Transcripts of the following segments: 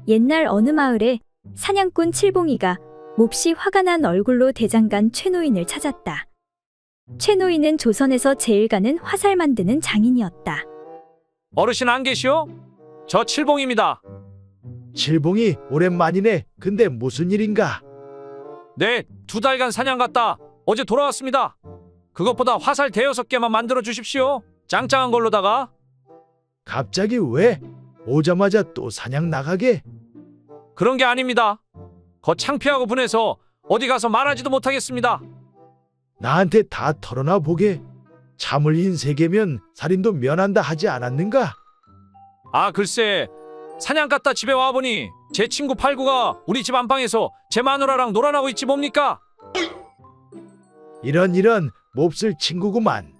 옛날 어느 마을에 사냥꾼 칠봉이가 몹시 화가 난 얼굴로 대장간 최노인을 찾았다. 최노인은 조선에서 제일 가는 화살 만드는 장인이었다. 어르신 안 계시오? 저 칠봉입니다. 칠봉이 오랜만이네. 근데 무슨 일인가? 네, 2달간 사냥 갔다 어제 돌아왔습니다. 그것보다 화살 대여섯 개만 만들어 주십시오. 짱짱한 걸로다가. 갑자기 왜? 오자마자 또 사냥 나가게? 그런 게 아닙니다. 거 창피하고 분해서 어디 가서 말하지도 못하겠습니다. 나한테 다 털어놔 보게. 참을 흰 3개면 살인도 면한다 하지 않았는가? 아, 글쎄, 사냥 갔다 집에 와보니 제 친구 팔구가 우리 집 안방에서 제 마누라랑 놀아나고 있지 뭡니까? 이런 몹쓸 친구구만.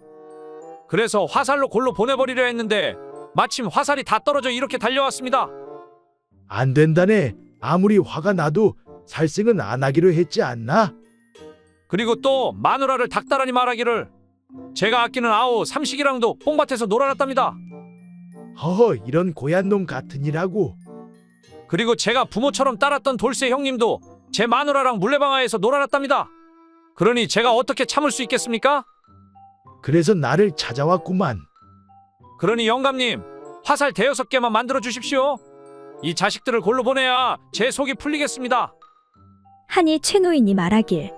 그래서 화살로 골로 보내버리려 했는데 마침 화살이 다 떨어져 이렇게 달려왔습니다. 안 된다네. 아무리 화가 나도 살생은 안 하기로 했지 않나? 그리고 또 마누라를 닥달하니 말하기를 제가 아끼는 아우 삼식이랑도 뽕밭에서 놀아놨답니다. 허허, 이런 고얀 놈 같으니라고. 그리고 제가 부모처럼 따랐던 돌쇠 형님도 제 마누라랑 물레방아에서 놀아놨답니다. 그러니 제가 어떻게 참을 수 있겠습니까? 그래서 나를 찾아왔구만. 그러니 영감님, 화살 대여섯 개만 만들어 주십시오. 이 자식들을 골로 보내야 제 속이 풀리겠습니다. 하니 최노인이 말하길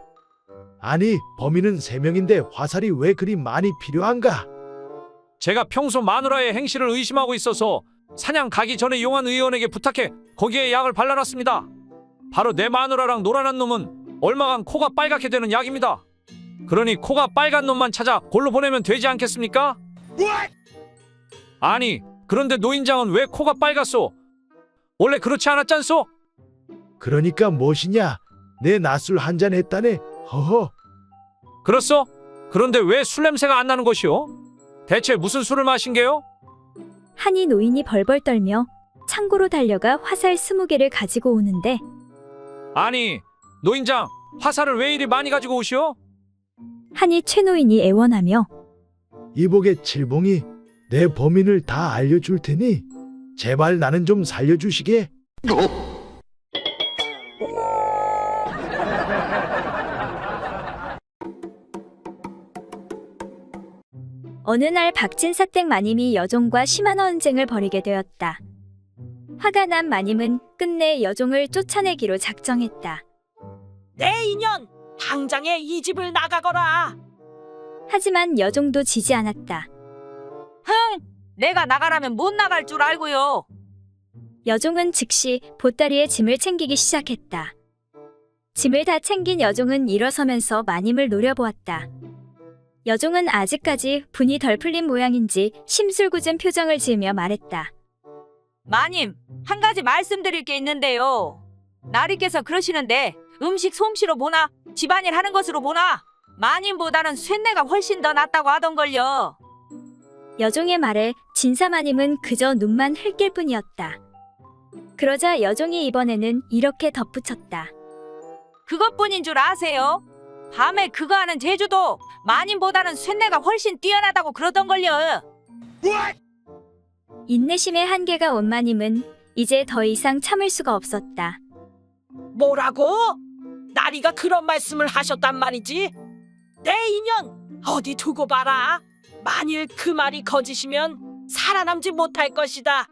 아니, 범인은 3명인데 화살이 왜 그리 많이 필요한가? 제가 평소 마누라의 행실을 의심하고 있어서 사냥 가기 전에 용한 의원에게 부탁해 거기에 약을 발라놨습니다. 바로 내 마누라랑 놀아난 놈은 얼마간 코가 빨갛게 되는 약입니다. 그러니 코가 빨간 놈만 찾아 골로 보내면 되지 않겠습니까? 아니, 그런데 노인장은 왜 코가 빨갛소? 원래 그렇지 않았잖소? 그러니까 무엇이냐? 내 낮술 한 잔 했다네. 허허. 그렇소? 그런데 왜 술 냄새가 안 나는 것이오? 대체 무슨 술을 마신 게요? 하니 노인이 벌벌 떨며 창고로 달려가 화살 20개를 가지고 오는데 아니, 노인장, 화살을 왜 이리 많이 가지고 오시오? 하니 최노인이 애원하며 이복의 칠봉이 내 범인을 다 알려줄 테니 제발 나는 좀 살려주시게. 어느 날 박진사댁 마님이 여종과 심한 언쟁을 벌이게 되었다. 화가 난 마님은 끝내 여종을 쫓아내기로 작정했다. 내 인연! 당장에 이 집을 나가거라! 하지만 여종도 지지 않았다. 흥! 내가 나가라면 못 나갈 줄 알고요. 여종은 즉시 보따리에 짐을 챙기기 시작했다. 짐을 다 챙긴 여종은 일어서면서 마님을 노려보았다. 여종은 아직까지 분이 덜 풀린 모양인지 심술궂은 표정을 지으며 말했다. 마님, 한 가지 말씀드릴 게 있는데요. 나리께서 그러시는데 음식 솜씨로 보나 집안일 하는 것으로 보나 마님보다는 쇳내가 훨씬 더 낫다고 하던걸요. 여종의 말에 진사마님은 그저 눈만 흘낄 뿐이었다. 그러자 여종이 이번에는 이렇게 덧붙였다. 그것뿐인 줄 아세요? 밤에 그거 하는 제주도 마님보다는 쇳내가 훨씬 뛰어나다고 그러던걸요. 인내심의 한계가 온 마님은 이제 더 이상 참을 수가 없었다. 뭐라고? 나리가 그런 말씀을 하셨단 말이지? 내 인연 어디 두고 봐라. 만일 그 말이 거짓이면 살아남지 못할 것이다.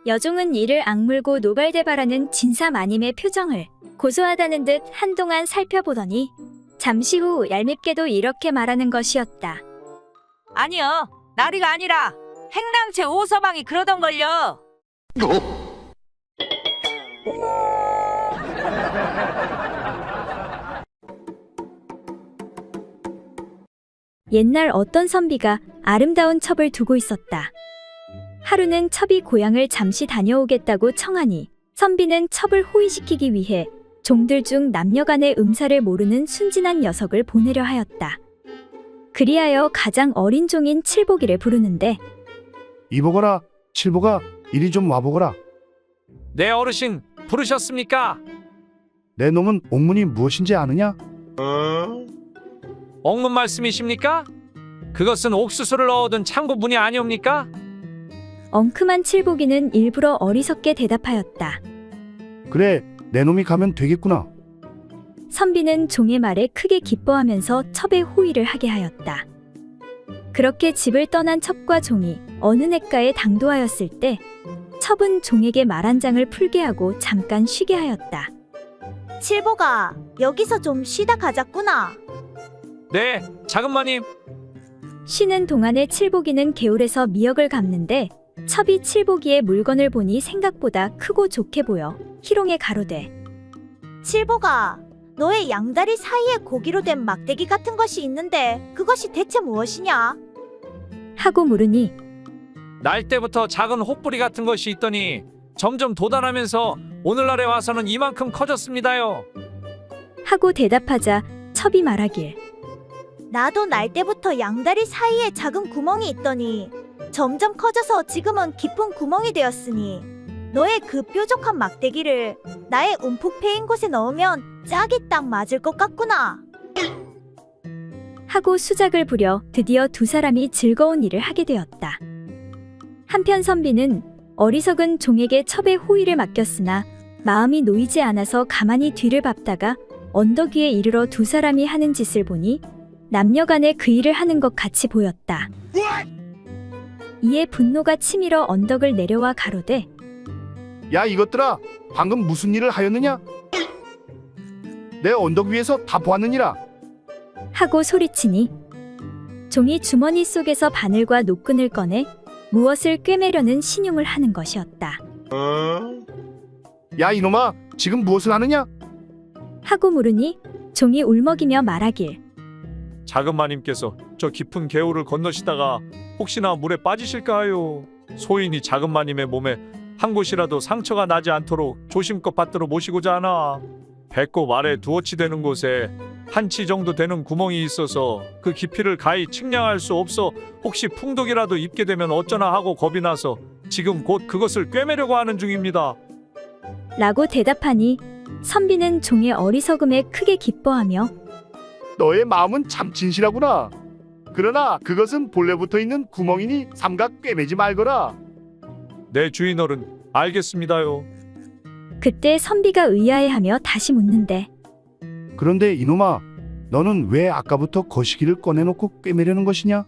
여종은 이를 악물고 노발대발하는 진사마님의 표정을 고소하다는 듯 한동안 살펴보더니 잠시 후 얄밉게도 이렇게 말하는 것이었다. 아니요, 나리가 아니라 행랑채 오서방이 그러던걸요. 옛날 어떤 선비가 아름다운 첩을 두고 있었다. 하루는 첩이 고향을 잠시 다녀오겠다고 청하니 선비는 첩을 호위시키기 위해 종들 중 남녀간의 음사를 모르는 순진한 녀석을 보내려 하였다. 그리하여 가장 어린 종인 칠복이를 부르는데 이보거라, 칠보가 이리 좀 와보거라. 네, 어르신, 부르셨습니까? 내 놈은 옥문이 무엇인지 아느냐? 옥문 말씀이십니까? 그것은 옥수수를 넣어둔 창고 문이 아니옵니까? 엉큼한 칠복이는 일부러 어리석게 대답하였다. 그래, 내 놈이 가면 되겠구나. 선비는 종의 말에 크게 기뻐하면서 첩의 호의를 하게 하였다. 그렇게 집을 떠난 첩과 종이 어느 냇가에 당도하였을 때 첩은 종에게 말 한 장을 풀게 하고 잠깐 쉬게 하였다. 칠보가 여기서 좀 쉬다 가자꾸나. 네, 작은 마님. 쉬는 동안에 칠복이는 개울에서 미역을 감는데 첩이 칠복이의 물건을 보니 생각보다 크고 좋게 보여 희롱에 가로되 칠보가 너의 양다리 사이에 고기로 된 막대기 같은 것이 있는데 그것이 대체 무엇이냐? 하고 물으니 날 때부터 작은 혹부리 같은 것이 있더니 점점 도달하면서 오늘날에 와서는 이만큼 커졌습니다요. 하고 대답하자 첩이 말하길 나도 날 때부터 양다리 사이에 작은 구멍이 있더니 점점 커져서 지금은 깊은 구멍이 되었으니 너의 그 뾰족한 막대기를 나의 움푹 패인 곳에 넣으면 짝이 딱 맞을 것 같구나. 하고 수작을 부려 드디어 두 사람이 즐거운 일을 하게 되었다. 한편 선비는 어리석은 종에게 첩의 호의를 맡겼으나 마음이 놓이지 않아서 가만히 뒤를 밟다가 언덕 위에 이르러 두 사람이 하는 짓을 보니 남녀간에 그 일을 하는 것 같이 보였다. 이에 분노가 치밀어 언덕을 내려와 가로되 야, 이것들아, 방금 무슨 일을 하였느냐? 내 언덕 위에서 다 보았느니라. 하고 소리치니 종이 주머니 속에서 바늘과 노끈을 꺼내 무엇을 꿰매려는 신용을 하는 것이었다. 야, 이놈아, 지금 무엇을 하느냐? 하고 물으니 종이 울먹이며 말하길 작은 마님께서 저 깊은 개울을 건너시다가 혹시나 물에 빠지실까 하여 소인이 작은 마님의 몸에 한 곳이라도 상처가 나지 않도록 조심껏 받들어 모시고자 하나. 배꼽 아래 두어치 되는 곳에 한 치 정도 되는 구멍이 있어서 그 깊이를 가히 측량할 수 없어 혹시 풍독이라도 입게 되면 어쩌나 하고 겁이 나서 지금 곧 그것을 꿰매려고 하는 중입니다. 라고 대답하니 선비는 종의 어리석음에 크게 기뻐하며 너의 마음은 참 진실하구나. 그러나 그것은 본래 붙어 있는 구멍이니 삼각 꿰매지 말거라. 내 주인어른, 알겠습니다요. 그때 선비가 의아해하며 다시 묻는데 그런데 이놈아, 너는 왜 아까부터 거시기를 꺼내놓고 꿰매려는 것이냐?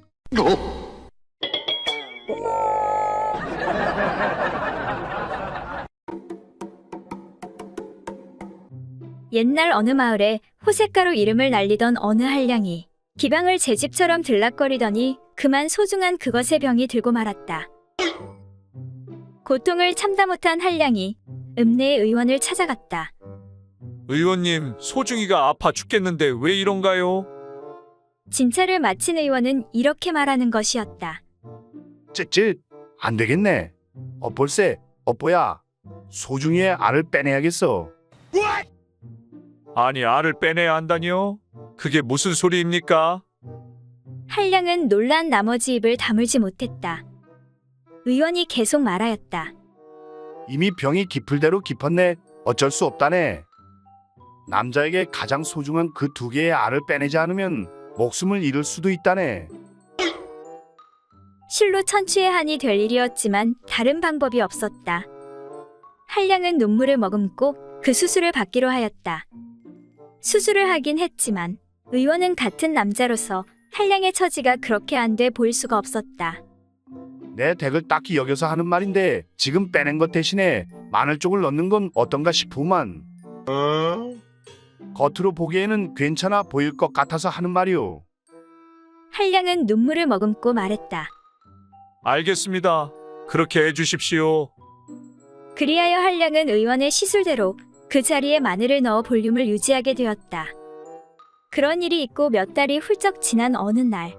옛날 어느 마을에 호색가로 이름을 날리던 어느 한량이 기방을 제 집처럼 들락거리더니 그만 소중한 그것의 병이 들고 말았다. 고통을 참다 못한 한량이 읍내의 의원을 찾아갔다. 의원님, 소중이가 아파 죽겠는데 왜 이런가요? 진찰을 마친 의원은 이렇게 말하는 것이었다. 쯧쯧, 안 되겠네. 엇볼세, 엇보야. 소중이의 알을 빼내야겠어. 아니, 알을 빼내야 한다니요? 그게 무슨 소리입니까? 한량은 놀란 나머지 입을 다물지 못했다. 의원이 계속 말하였다. 이미 병이 깊을 대로 깊었네. 어쩔 수 없다네. 남자에게 가장 소중한 그 두 개의 알을 빼내지 않으면 목숨을 잃을 수도 있다네. 실로 천추의 한이 될 일이었지만 다른 방법이 없었다. 한량은 눈물을 머금고 그 수술을 받기로 하였다. 수술을 하긴 했지만 의원은 같은 남자로서 한량의 처지가 그렇게 안 돼 보일 수가 없었다. 내 덱을 딱히 여겨서 하는 말인데 지금 빼낸 것 대신에 마늘 쪽을 넣는 건 어떤가 싶으만. 겉으로 보기에는 괜찮아 보일 것 같아서 하는 말이오. 한량은 눈물을 머금고 말했다. 알겠습니다. 그렇게 해주십시오. 그리하여 한량은 의원의 시술대로 그 자리에 마늘을 넣어 볼륨을 유지하게 되었다. 그런 일이 있고 몇 달이 훌쩍 지난 어느 날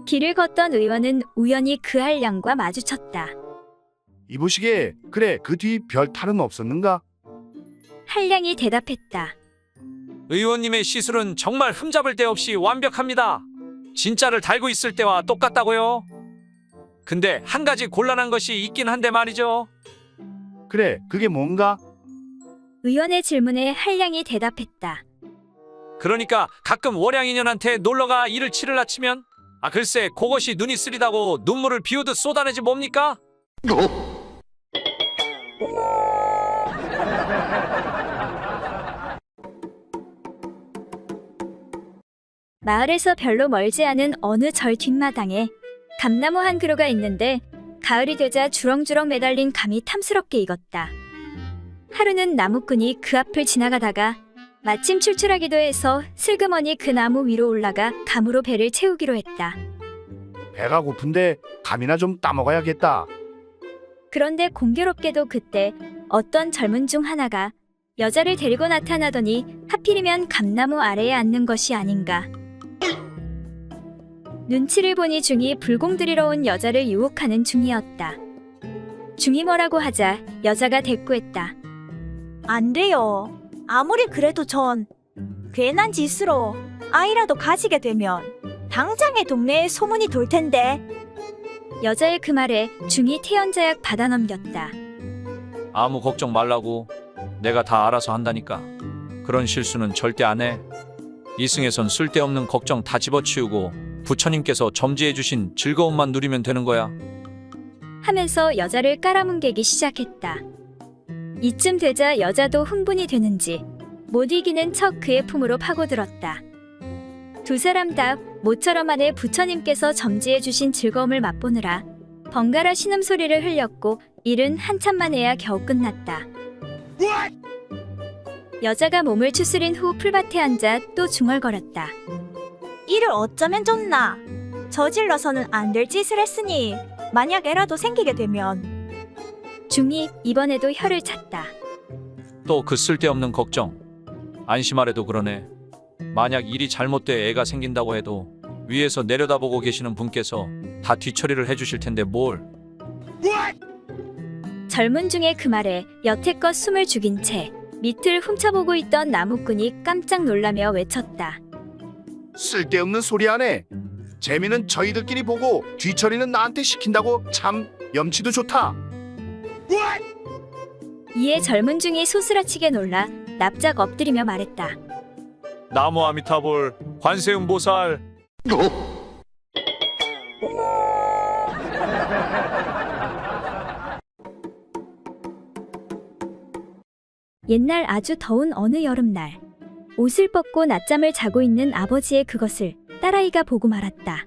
길을 걷던 의원은 우연히 그 한량과 마주쳤다. 이보시게, 그래 그 뒤 별 탈은 없었는가? 한량이 대답했다. 의원님의 시술은 정말 흠잡을 데 없이 완벽합니다. 진짜를 달고 있을 때와 똑같다고요. 근데 한 가지 곤란한 것이 있긴 한데 말이죠. 그래, 그게 뭔가? 의원의 질문에 한량이 대답했다. 그러니까 가끔 월양인연한테 놀러가 일을 치를라 치면 글쎄 그것이 눈이 쓰리다고 눈물을 비우듯 쏟아내지 뭡니까? 마을에서 별로 멀지 않은 어느 절 뒷마당에 감나무 한 그루가 있는데 가을이 되자 주렁주렁 매달린 감이 탐스럽게 익었다. 하루는 나무꾼이 그 앞을 지나가다가 마침 출출하기도 해서 슬그머니 그 나무 위로 올라가 감으로 배를 채우기로 했다. 배가 고픈데 감이나 좀 따먹어야겠다. 그런데 공교롭게도 그때 어떤 젊은 중 하나가 여자를 데리고 나타나더니 하필이면 감나무 아래에 앉는 것이 아닌가. 눈치를 보니 중이 불공들이러 온 여자를 유혹하는 중이었다. 중이 뭐라고 하자 여자가 대꾸했다. 안 돼요. 아무리 그래도 전 괜한 짓으로 아이라도 가지게 되면 당장에 동네에 소문이 돌 텐데. 여자의 그 말에 중이 태연자약 받아 넘겼다. 아무 걱정 말라고. 내가 다 알아서 한다니까. 그런 실수는 절대 안 해. 이승에선 쓸데없는 걱정 다 집어치우고 부처님께서 점지해 주신 즐거움만 누리면 되는 거야. 하면서 여자를 깔아뭉개기 시작했다. 이쯤 되자 여자도 흥분이 되는지 못 이기는 척 그의 품으로 파고들었다. 두 사람 다 모처럼 안에 부처님께서 점지해 주신 즐거움을 맛보느라 번갈아 신음소리를 흘렸고 일은 한참 만에야 겨우 끝났다. 여자가 몸을 추스린 후 풀밭에 앉아 또 중얼거렸다. 이를 어쩌면 좋나. 저질러서는 안 될 짓을 했으니 만약 애라도 생기게 되면. 중이 이번에도 혀를 찼다. 또 그 쓸데없는 걱정. 안심하래도 그러네. 만약 일이 잘못돼 애가 생긴다고 해도 위에서 내려다보고 계시는 분께서 다 뒤처리를 해주실 텐데 뭘. 젊은 중의 그 말에 여태껏 숨을 죽인 채 밑을 훔쳐보고 있던 나무꾼이 깜짝 놀라며 외쳤다. 쓸데없는 소리 하네. 재미는 저희들끼리 보고 뒤처리는 나한테 시킨다고 참 염치도 좋다. 이에 젊은 중이 소스라치게 놀라 납작 엎드리며 말했다. 나무 아미타볼 관세음보살. 옛날 아주 더운 어느 여름날 옷을 벗고 낮잠을 자고 있는 아버지의 그것을 딸아이가 보고 말았다.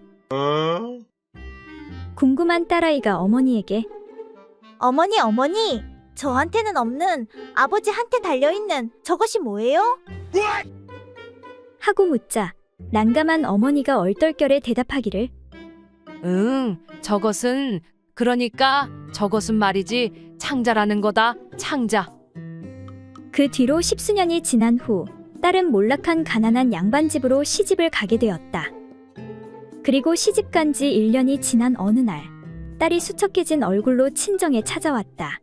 궁금한 딸아이가 어머니에게 어머니, 저한테는 없는 아버지한테 달려있는 저것이 뭐예요? 하고 묻자 난감한 어머니가 얼떨결에 대답하기를 저것은 그러니까 저것은 말이지 창자라는 거다. 창자. 그 뒤로 10수년이 지난 후 딸은 몰락한 가난한 양반집으로 시집을 가게 되었다. 그리고 시집 간 지 1년이 지난 어느 날 딸이 수척해진 얼굴로 친정에 찾아왔다.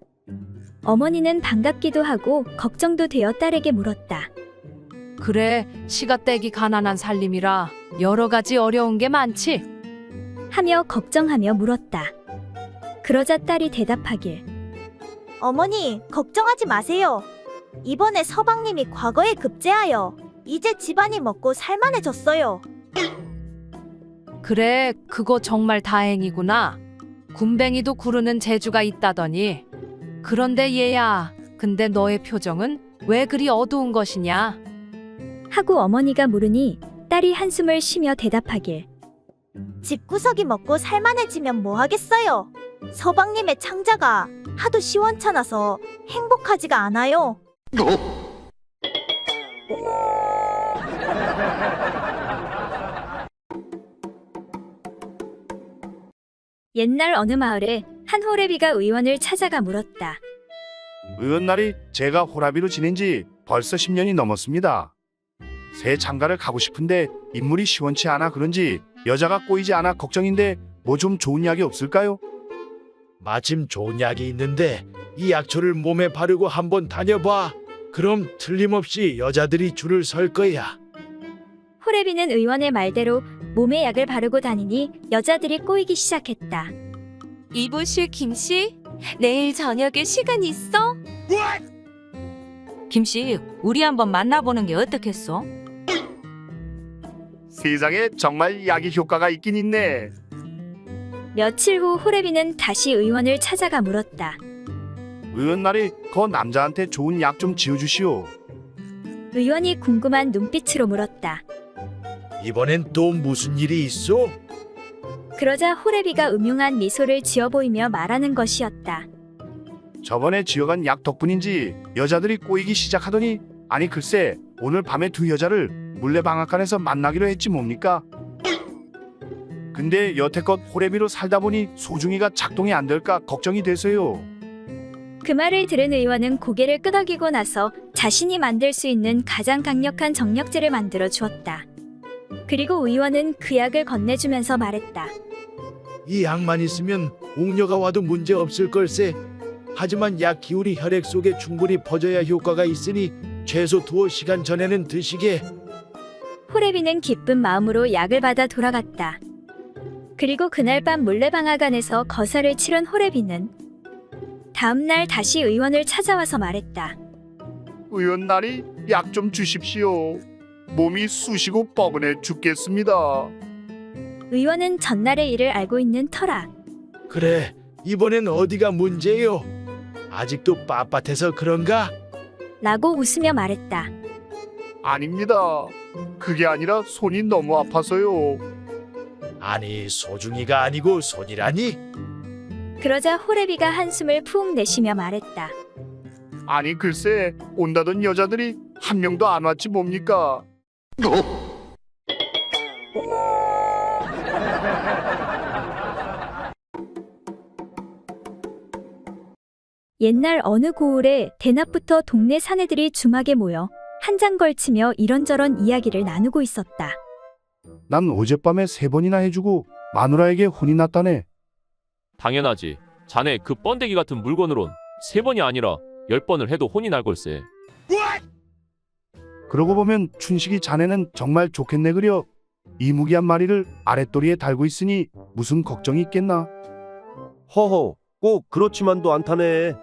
어머니는 반갑기도 하고 걱정도 되어 딸에게 물었다. 그래, 시가떼기 가난한 살림이라 여러 가지 어려운 게 많지. 하며 걱정하며 물었다. 그러자 딸이 대답하길 어머니, 걱정하지 마세요. 이번에 서방님이 과거에 급제하여 이제 집안이 먹고 살만해졌어요. 그래, 그거 정말 다행이구나. 군뱅이도 구르는 재주가 있다더니. 그런데 얘야, 근데 너의 표정은 왜 그리 어두운 것이냐? 하고 어머니가 물으니 딸이 한숨을 쉬며 대답하길 집구석이 먹고 살만해지면 뭐 하겠어요? 서방님의 창자가 하도 시원찮아서 행복하지가 않아요. 옛날 어느 마을에 한 호래비가 의원을 찾아가 물었다. 의원날이 제가 호라비로 지낸 지 벌써 10년이 넘었습니다. 새 장가를 가고 싶은데 인물이 시원치 않아 그런지 여자가 꼬이지 않아 걱정인데 뭐 좀 좋은 약이 없을까요? 마침 좋은 약이 있는데 이 약초를 몸에 바르고 한번 다녀봐. 그럼 틀림없이 여자들이 줄을 설 거야. 호래비는 의원의 말대로 몸에 약을 바르고 다니니 여자들이 꼬이기 시작했다. 이보실 김씨, 내일 저녁에 시간 있어? 김씨, 우리 한번 만나보는 게 어떻겠어? 세상에 정말 약이 효과가 있긴 있네. 며칠 후 호래비는 다시 의원을 찾아가 물었다. 의원날이 그 남자한테 좋은 약 좀 지어주시오. 의원이 궁금한 눈빛으로 물었다. 이번엔 또 무슨 일이 있어? 그러자 호래비가 음흉한 미소를 지어 보이며 말하는 것이었다. 저번에 지어간 약 덕분인지 여자들이 꼬이기 시작하더니 아니 글쎄 오늘 밤에 두 여자를 물레방앗간에서 만나기로 했지 뭡니까? 근데 여태껏 호래비로 살다 보니 소중이가 작동이 안 될까 걱정이 돼서요. 그 말을 들은 의원은 고개를 끄덕이고 나서 자신이 만들 수 있는 가장 강력한 정력제를 만들어 주었다. 그리고 의원은 그 약을 건네주면서 말했다. 이 약만 있으면 옥녀가 와도 문제 없을 걸세. 하지만 약 기울이 혈액 속에 충분히 퍼져야 효과가 있으니 최소 2시간 전에는 드시게. 호래비는 기쁜 마음으로 약을 받아 돌아갔다. 그리고 그날 밤 물레방앗간에서 거사를 치른 호래비는 다음날 다시 의원을 찾아와서 말했다. 의원날이 약 좀 주십시오. 몸이 쑤시고 뻐근해 죽겠습니다. 의원은 전날의 일을 알고 있는 터라. 그래, 이번엔 어디가 문제요? 아직도 빳빳해서 그런가? 라고 웃으며 말했다. 아닙니다. 그게 아니라 손이 너무 아파서요. 아니, 소중이가 아니고 손이라니? 그러자 호래비가 한숨을 푹 내쉬며 말했다. 아니 글쎄 온다던 여자들이 한 명도 안 왔지 뭡니까? 옛날 어느 고을에 대낮부터 동네 사내들이 주막에 모여 한장 걸치며 이런저런 이야기를 나누고 있었다. 난 어젯밤에 3번이나 해주고 마누라에게 혼이 났다네. 당연하지. 자네 그 번데기 같은 물건으론 3번이 아니라 10번을 해도 혼이 날 걸세. 그러고 보면 춘식이 자네는 정말 좋겠네 그려. 이무기한 마리를 아랫도리에 달고 있으니 무슨 걱정이 있겠나. 허허, 꼭 그렇지만도 않다네.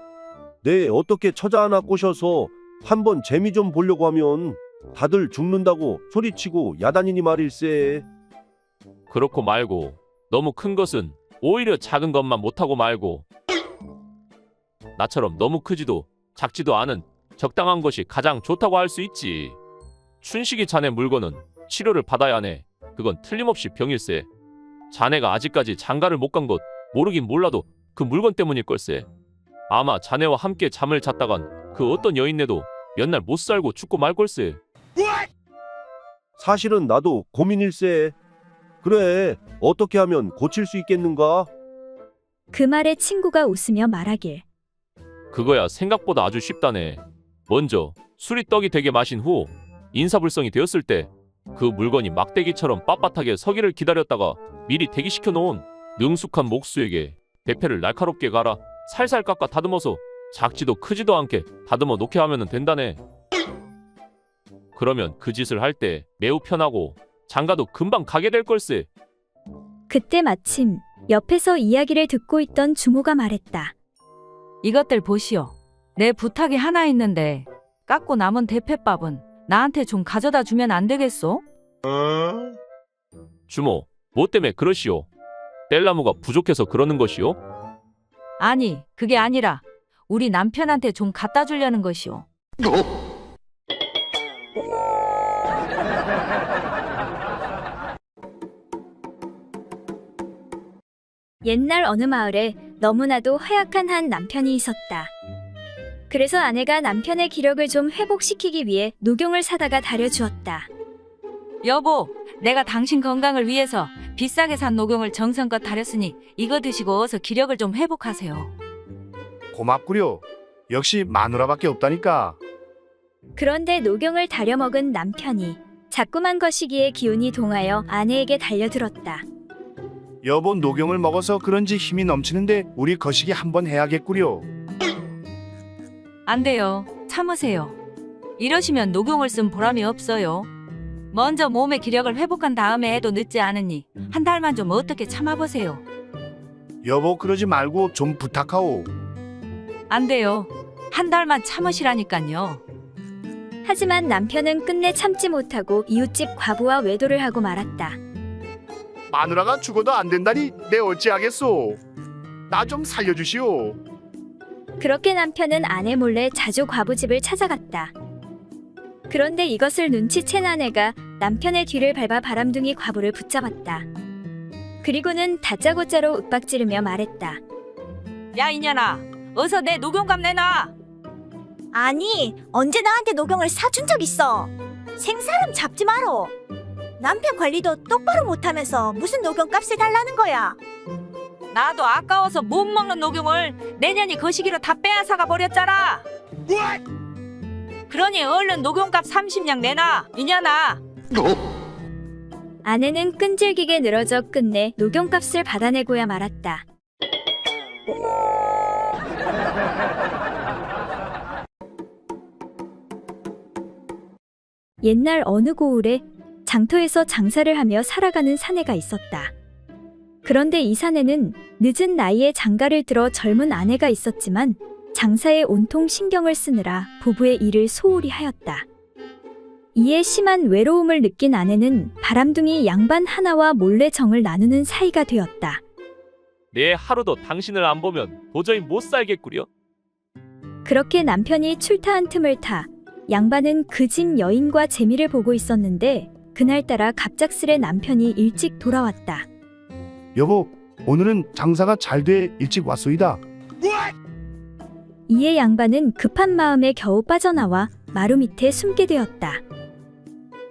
내 어떻게 처자 하나 꼬셔서 한번 재미 좀 보려고 하면 다들 죽는다고 소리치고 야단이니 말일세. 그렇고 말고 너무 큰 것은 오히려 작은 것만 못하고 말고 나처럼 너무 크지도 작지도 않은 적당한 것이 가장 좋다고 할 수 있지. 춘식이 자네 물건은 치료를 받아야 하네. 그건 틀림없이 병일세. 자네가 아직까지 장가를 못 간 것 모르긴 몰라도 그 물건 때문일 걸세. 아마 자네와 함께 잠을 잤다간 그 어떤 여인네도 몇 날 못 살고 죽고 말 걸세. 사실은 나도 고민일세. 그래, 어떻게 하면 고칠 수 있겠는가? 그 말에 친구가 웃으며 말하길. 그거야 생각보다 아주 쉽다네. 먼저 술이 떡이 되게 마신 후 인사불성이 되었을 때 그 물건이 막대기처럼 빳빳하게 서기를 기다렸다가 미리 대기시켜 놓은 능숙한 목수에게 대패를 날카롭게 갈아 살살 깎아 다듬어서 작지도 크지도 않게 다듬어 놓게 하면 된다네. 그러면 그 짓을 할 때 매우 편하고 장가도 금방 가게 될 걸세. 그때 마침 옆에서 이야기를 듣고 있던 주모가 말했다. 이것들 보시오. 내 부탁이 하나 있는데 깎고 남은 대패밥은 나한테 좀 가져다 주면 안 되겠소? 주모, 뭐 때문에 그러시오? 뗄나무가 부족해서 그러는 것이오? 아니, 그게 아니라 우리 남편한테 좀 갖다 주려는 것이오. 옛날 어느 마을에 너무나도 허약한 한 남편이 있었다. 그래서 아내가 남편의 기력을 좀 회복시키기 위해 녹용을 사다가 다려주었다. 여보, 내가 당신 건강을 위해서 비싸게 산 녹용을 정성껏 다렸으니 이거 드시고 어서 기력을 좀 회복하세요. 고맙구려. 역시 마누라밖에 없다니까. 그런데 녹용을 다려 먹은 남편이 자꾸만 거시기에 기운이 동하여 아내에게 달려들었다. 여보 녹용을 먹어서 그런지 힘이 넘치는데 우리 거시기 한번 해야겠구려. 안 돼요. 참으세요. 이러시면 녹용을 쓴 보람이 없어요. 먼저 몸의 기력을 회복한 다음에 해도 늦지 않으니 한 달만 좀 어떻게 참아보세요. 여보 그러지 말고 좀 부탁하오. 안 돼요. 한 달만 참으시라니까요. 하지만 남편은 끝내 참지 못하고 이웃집 과부와 외도를 하고 말았다. 마누라가 죽어도 안 된다니 내 어찌하겠소. 나 좀 살려주시오. 그렇게 남편은 아내 몰래 자주 과부집을 찾아갔다. 그런데 이것을 눈치챈 아내가 남편의 뒤를 밟아 바람둥이 과부를 붙잡았다. 그리고는 다짜고짜로 윽박지르며 말했다. 야 이년아, 어서 내 녹용감 내놔. 아니, 언제 나한테 녹용을 사준 적 있어? 생사람 잡지 마로. 남편 관리도 똑바로 못하면서 무슨 녹용값을 달라는 거야? 나도 아까워서 못 먹는 녹용을 내년이 거시기로 다 빼앗아가 버렸잖아. 그러니 얼른 녹용값 30냥 내놔 이년아. 아내는 끈질기게 늘어져 끝내 녹용값을 받아내고야 말았다. 옛날 어느 고을에 장터에서 장사를 하며 살아가는 사내가 있었다. 그런데 이 사내는 늦은 나이에 장가를 들어 젊은 아내가 있었지만 장사에 온통 신경을 쓰느라 부부의 일을 소홀히 하였다. 이에 심한 외로움을 느낀 아내는 바람둥이 양반 하나와 몰래 정을 나누는 사이가 되었다. 내 하루도 당신을 안 보면 도저히 못 살겠구려. 그렇게 남편이 출타한 틈을 타 양반은 그 집 여인과 재미를 보고 있었는데 그날따라 갑작스레 남편이 일찍 돌아왔다. 여보, 오늘은 장사가 잘 돼 일찍 왔소이다. 이에 양반은 급한 마음에 겨우 빠져나와 마루 밑에 숨게 되었다.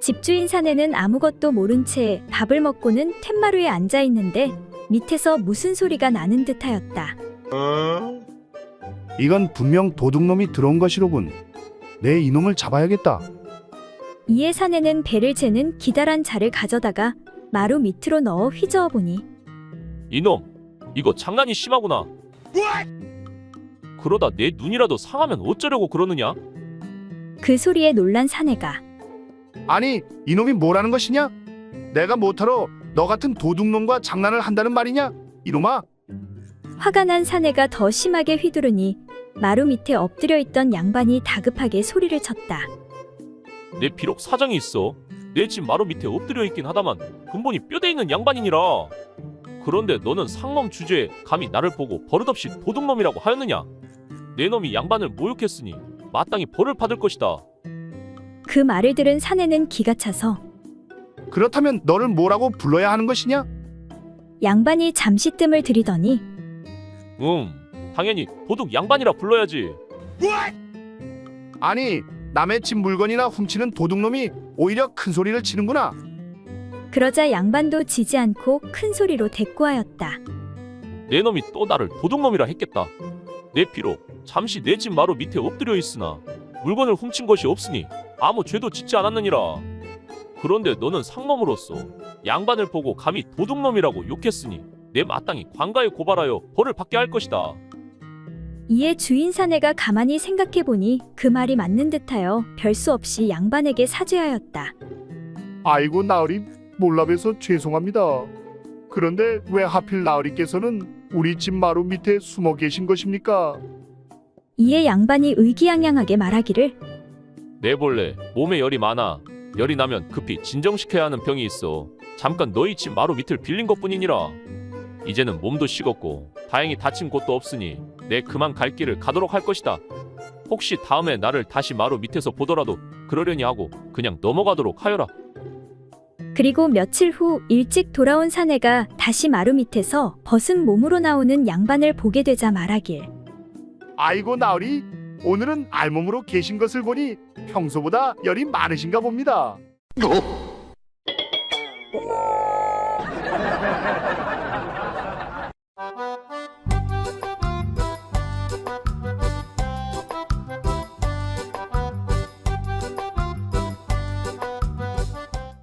집주인 사내는 아무것도 모른 채 밥을 먹고는 툇마루에 앉아 있는데 밑에서 무슨 소리가 나는 듯하였다. 이건 분명 도둑놈이 들어온 것이로군. 내 이놈을 잡아야겠다. 이에 사내는 배를 재는 기다란 자를 가져다가 마루 밑으로 넣어 휘저어 보니 이놈, 이거 장난이 심하구나. 그러다 내 눈이라도 상하면 어쩌려고 그러느냐? 그 소리에 놀란 사내가 아니, 이놈이 뭐라는 것이냐? 내가 못하러 너 같은 도둑놈과 장난을 한다는 말이냐? 이놈아! 화가 난 사내가 더 심하게 휘두르니 마루 밑에 엎드려 있던 양반이 다급하게 소리를 쳤다. 내 비록 사정이 있어. 내 집 마루 밑에 엎드려 있긴 하다만 근본이 뼈대 있는 양반이니라. 그런데 너는 상놈 주제에 감히 나를 보고 버릇없이 도둑놈이라고 하였느냐? 내 놈이 양반을 모욕했으니 마땅히 벌을 받을 것이다. 그 말을 들은 사내는 기가 차서 그렇다면 너를 뭐라고 불러야 하는 것이냐? 양반이 잠시 뜸을 들이더니 당연히 도둑 양반이라 불러야지. 아니, 남의 집 물건이나 훔치는 도둑놈이 오히려 큰 소리를 치는구나. 그러자 양반도 지지 않고 큰 소리로 대꾸하였다. 내 놈이 또 나를 도둑놈이라 했겠다. 내 피로 잠시 내 집 마루 밑에 엎드려 있으나 물건을 훔친 것이 없으니 아무 죄도 짓지 않았느니라. 그런데 너는 상놈으로서 양반을 보고 감히 도둑놈이라고 욕했으니 내 마땅히 관가에 고발하여 벌을 받게 할 것이다. 이에 주인 사내가 가만히 생각해보니 그 말이 맞는 듯하여 별수 없이 양반에게 사죄하였다. 아이고 나으리, 몰라봬서 죄송합니다. 그런데 왜 하필 나으리께서는 우리 집 마루 밑에 숨어 계신 것입니까? 이에 양반이 의기양양하게 말하기를 내 본래 몸에 열이 많아. 열이 나면 급히 진정시켜야 하는 병이 있어. 잠깐 너희 집 마루 밑을 빌린 것뿐이니라. 이제는 몸도 식었고 다행히 다친 곳도 없으니 내 그만 갈 길을 가도록 할 것이다. 혹시 다음에 나를 다시 마루 밑에서 보더라도 그러려니 하고 그냥 넘어가도록 하여라. 그리고 며칠 후 일찍 돌아온 사내가 다시 마루 밑에서 벗은 몸으로 나오는 양반을 보게 되자 말하길 아이고 나으리, 오늘은 알몸으로 계신 것을 보니 평소보다 열이 많으신가 봅니다.